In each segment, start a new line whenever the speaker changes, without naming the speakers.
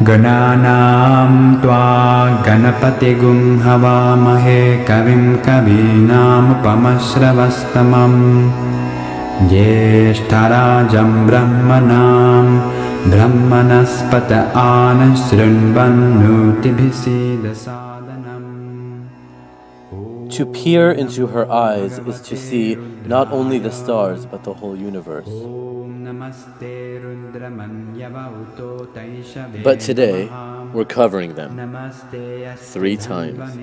Gananam tva ganapatigum havamahe kavim kavinam upamasravastamam jyeshtarajam brahmanam brahmanaspata anashrunvannutibhisida sadhanam.
To peer into her eyes is to see not only the stars but the whole universe. But today, we're covering them 3 times.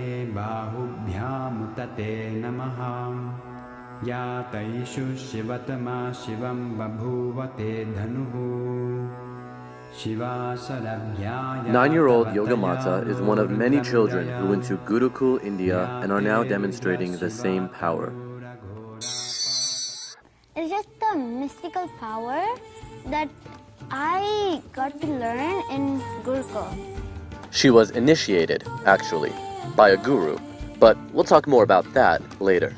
Nine-year-old Yogamata is one of many children who went to Gurukul, India and are now demonstrating the same power.
It's just a mystical power that I got to learn in Gurukul.
She was initiated, actually, by a guru, but we'll talk more about that later.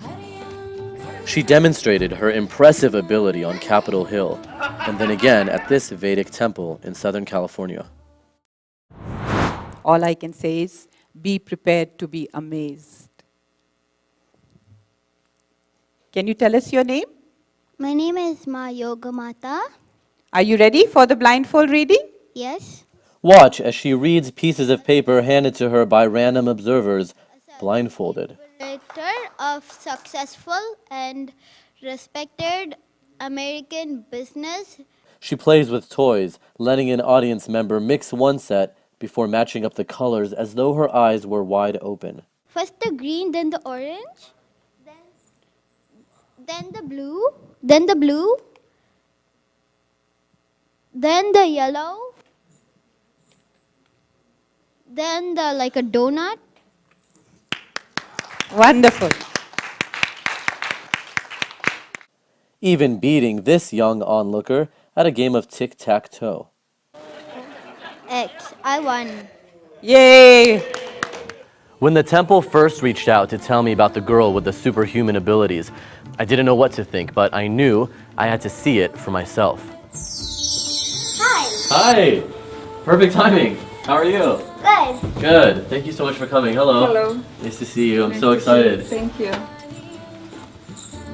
She demonstrated her impressive ability on Capitol Hill, and then again at this Vedic temple in Southern California.
All I can say is, be prepared to be amazed. Can you tell us your name?
My name is Yogamata.
Are you ready for the blindfold reading?
Yes.
Watch as she reads pieces of paper handed to her by random observers, blindfolded.
Director of successful and respected American business.
She plays with toys, letting an audience member mix one set before matching up the colors as though her eyes were wide open.
First the green, then the orange, then the blue, then the blue, then the yellow, then the like a donut.
Wonderful.
Even beating this young onlooker at a game of tic-tac-toe.
X, I won.
Yay!
When the temple first reached out to tell me about the girl with the superhuman abilities, I didn't know what to think, but I knew I had to see it for myself.
Hi.
Hi! Perfect timing. How are you?
Good.
Good. Thank you so much for coming. Hello.
Hello.
Nice to see you. I'm so excited.
Thank you.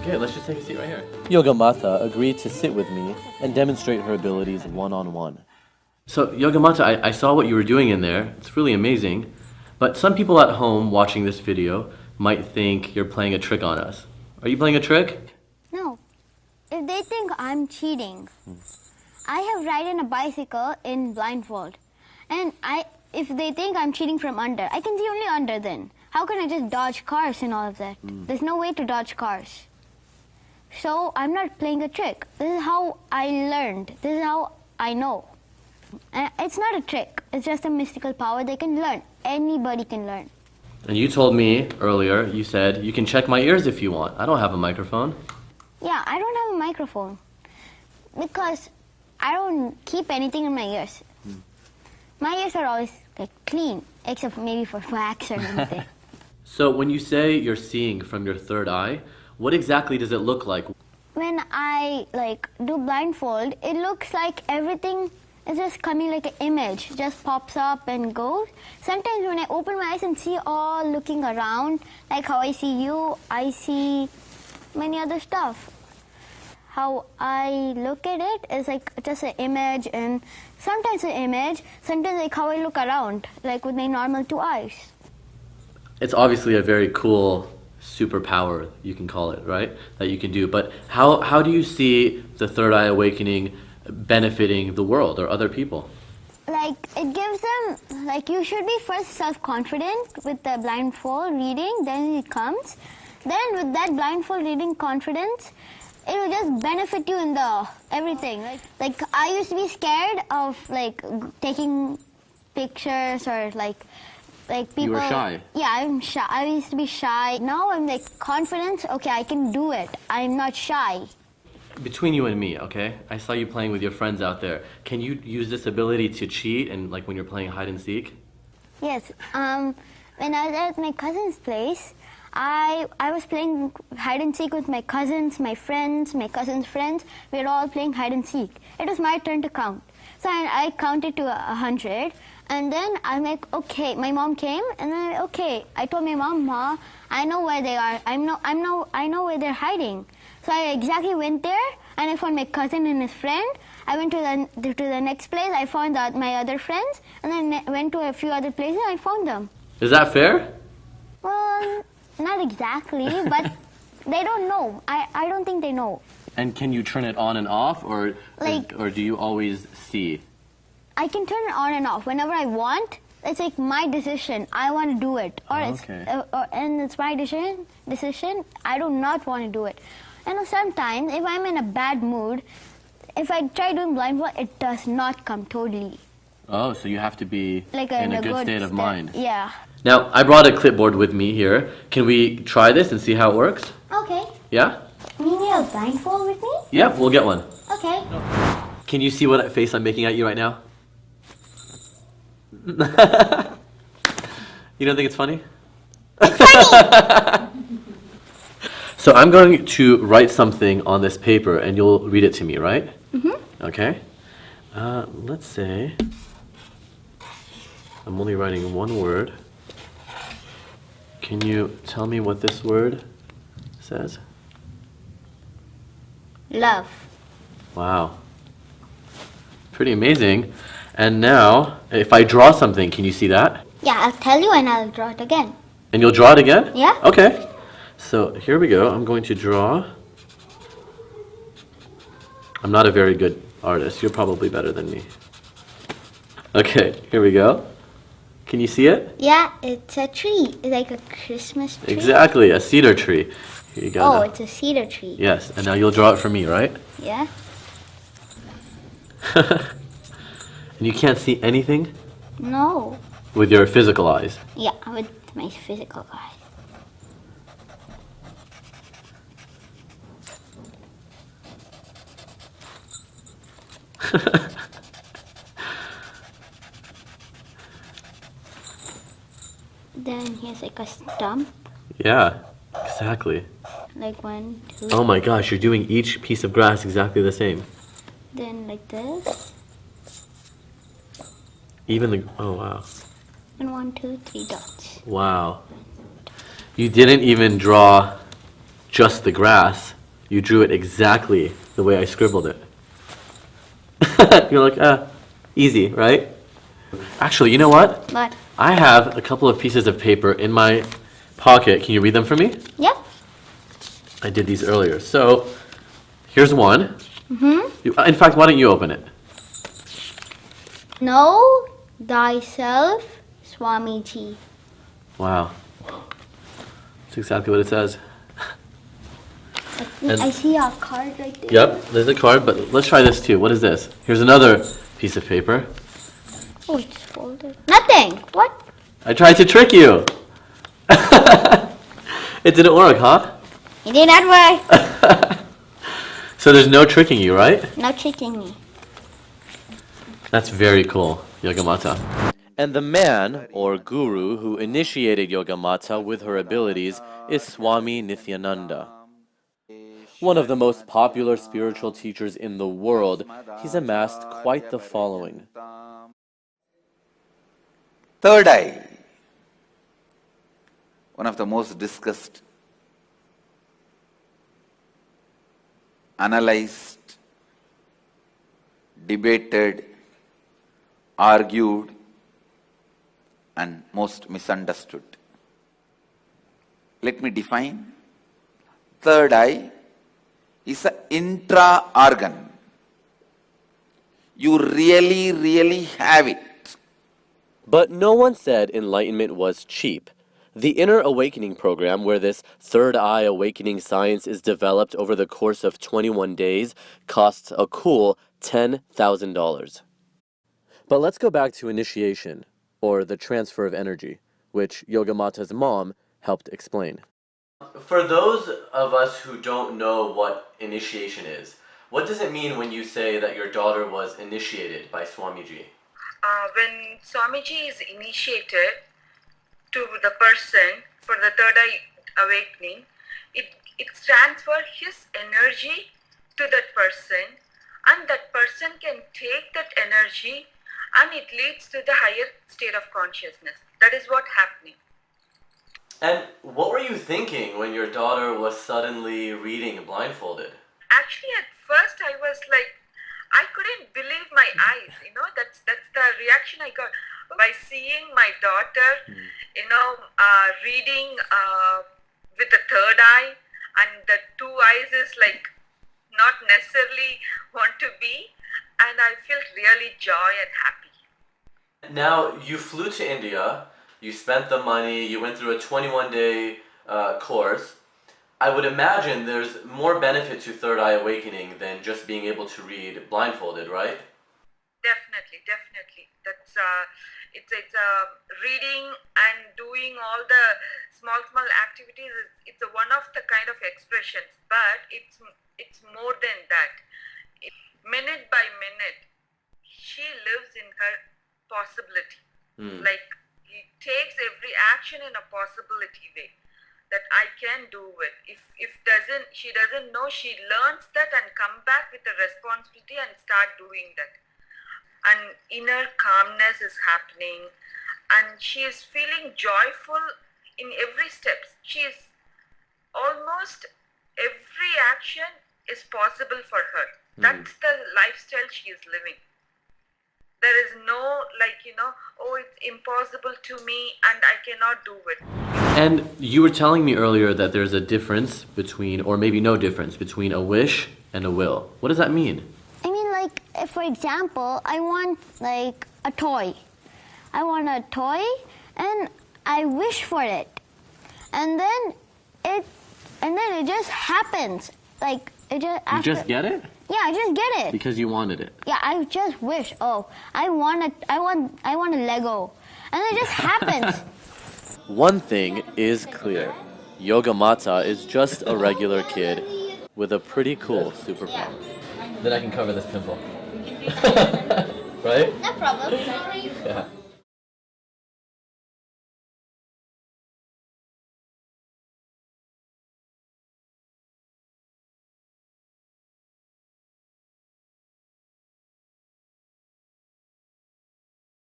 Okay, let's just take a seat right here. Yogamata agreed to sit with me and demonstrate her abilities one-on-one. So, Yogamata, I saw what you were doing in there. It's really amazing. But some people at home watching this video might think you're playing a trick on us. Are you playing a trick?
No. If they think I'm cheating, I have ridden a bicycle in blindfold. And if they think I'm cheating from under, I can see only under then. How can I just dodge cars and all of that? There's no way to dodge cars. So I'm not playing a trick. This is how I learned. This is how I know. It's not a trick. It's just a mystical power they can learn. Anybody can learn.
And you told me earlier, you said, you can check my ears if you want. I don't have a microphone.
Yeah, I don't have a microphone because I don't keep anything in my ears. My ears are always like clean, except maybe for wax or anything.
So when you say you're seeing from your third eye, what exactly does it look like?
When I do blindfold, it looks like everything is just coming like an image, just pops up and goes. Sometimes when I open my eyes and see all looking around, like how I see you, I see many other stuff. How I look at it is like just an image, and sometimes an image, sometimes like how I look around, like with my normal 2 eyes.
It's obviously a very cool superpower, you can call it, right? That you can do. But how do you see the third eye awakening benefiting the world or other people?
Like it gives them, like you should be first self-confident with the blindfold reading, then it comes. Then with that blindfold reading confidence, it will just benefit you in the everything. Like I used to be scared of taking pictures or like people.
You were shy.
Yeah, I'm shy. I used to be shy. Now I'm like confident. Okay, I can do it. I'm not shy.
Between you and me, okay? I saw you playing with your friends out there. Can you use this ability to cheat and like when you're playing hide and seek?
Yes. When I was at my cousin's place, I was playing hide and seek with my cousins, my friends, my cousins' friends. We were all playing hide and seek. It was my turn to count. So I counted to 100, and then I'm like, okay. My mom came, and then okay. I told my mom, Ma, I know where they are. I know where they're hiding. So I exactly went there, and I found my cousin and his friend. I went to the next place. I found my other friends, and then went to a few other places. And I found them.
Is that fair?
Well, not exactly, but they don't know. I don't think they know.
And can you turn it on and off, or do you always see?
I can turn it on and off whenever I want. It's like my decision. I want to do it, and it's my decision. I do not want to do it. And sometimes, if I'm in a bad mood, if I try doing blindfold, it does not come totally.
Oh, so you have to be
Like
in a good state of mind.
Yeah.
Now, I brought a clipboard with me here. Can we try this and see how it works?
Okay.
Yeah?
You need a blindfold with me?
Yep, we'll get one.
Okay.
Can you see what face I'm making at you right now? You don't think it's funny?
It's funny!
So I'm going to write something on this paper and you'll read it to me, right?
Mm-hmm.
Okay. Let's say I'm only writing one word. Can you tell me what this word says?
Love.
Wow. Pretty amazing. And now, if I draw something, can you see that?
Yeah, I'll tell you and I'll draw it again.
And you'll draw it again?
Yeah.
Okay. So here we go. I'm going to draw. I'm not a very good artist. You're probably better than me. Okay, here we go. Can you see it?
Yeah, it's a tree. It's like a Christmas tree.
Exactly, a cedar tree. Here you go.
Oh,
now.
it's a cedar tree.
Yes, and now you'll draw it for me, right?
Yeah.
And you can't see anything?
No.
With your physical eyes?
Yeah, with my physical eyes. Then here's like a stump.
Yeah, exactly.
Like 1, 2.
Oh my gosh, you're doing each piece of grass exactly the same.
Then like this.
Even the, oh wow.
And 1, 2, 3 dots.
Wow. You didn't even draw just the grass. You drew it exactly the way I scribbled it. You're like, easy, right? Actually, you know what?
But
I have a couple of pieces of paper in my pocket. Can you read them for me?
yeah.
I did these earlier. So, here's one.
Mm-hmm.
In fact, why don't you open it?
Know thyself, Swamiji.
Wow. That's exactly what it says.
I see a card right there.
Yep, there's a card, but let's try this too. What is this? Here's another piece of paper.
Oh, it's folded. Nothing. What?
I tried to trick you. It didn't work, huh?
It did not work.
So there's no tricking you, right?
No tricking me.
That's very cool, Yogamata. And the man, or guru, who initiated Yogamata with her abilities is Swami Nithyananda. One of the most popular spiritual teachers in the world, he's amassed quite the following.
Third eye, one of the most discussed, analyzed, debated, argued, and most misunderstood. Let me define. Third eye is an intra-organ. You really have it.
But no one said enlightenment was cheap. The Inner Awakening program, where this third eye awakening science is developed over the course of 21 days, costs a cool $10,000. But let's go back to initiation, or the transfer of energy, which Yogamata's mom helped explain. For those of us who don't know what initiation is, what does it mean when you say that your daughter was initiated by Swamiji?
When Swamiji is initiated to the person for the third eye awakening, it stands for his energy to that person, and that person can take that energy and it leads to the higher state of consciousness. That is what happening.
And what were you thinking when your daughter was suddenly reading blindfolded?
Actually, at first I was like, I couldn't believe my eyes. That's the reaction I got by seeing my daughter, reading with the third eye, and the two eyes is like not necessarily want to be, and I felt really joy and happy.
Now, you flew to India, you spent the money, you went through a 21-day course. I would imagine there's more benefit to third eye awakening than just being able to read blindfolded, right?
Definitely. That's it's reading and doing all the small activities. It's one of the kind of expressions, but it's more than that. Minute by minute, she lives in her possibility. Like, he takes every action in a possibility way that I can do it. If she doesn't know, she learns that and come back with the responsibility and start doing that. And inner calmness is happening, and she is feeling joyful in every step. She is almost every action is possible for her. That's the lifestyle she is living. There is no oh, it's impossible to me and I cannot do it.
And you were telling me earlier that there's a difference between, or maybe no difference, between a wish and a will. What does that mean?
I mean, like, if, for example, I want like a toy. I want a toy and I wish for it. And then it just happens. Like, it just after.
You just get it?
Yeah, I just get it.
Because you wanted it.
Yeah, I just wish. Oh, I want a Lego, and it just happens.
One thing is clear. Yogamata is just a regular kid with a pretty cool superpower. Then I can cover this pimple. Right?
No problem.
Yeah.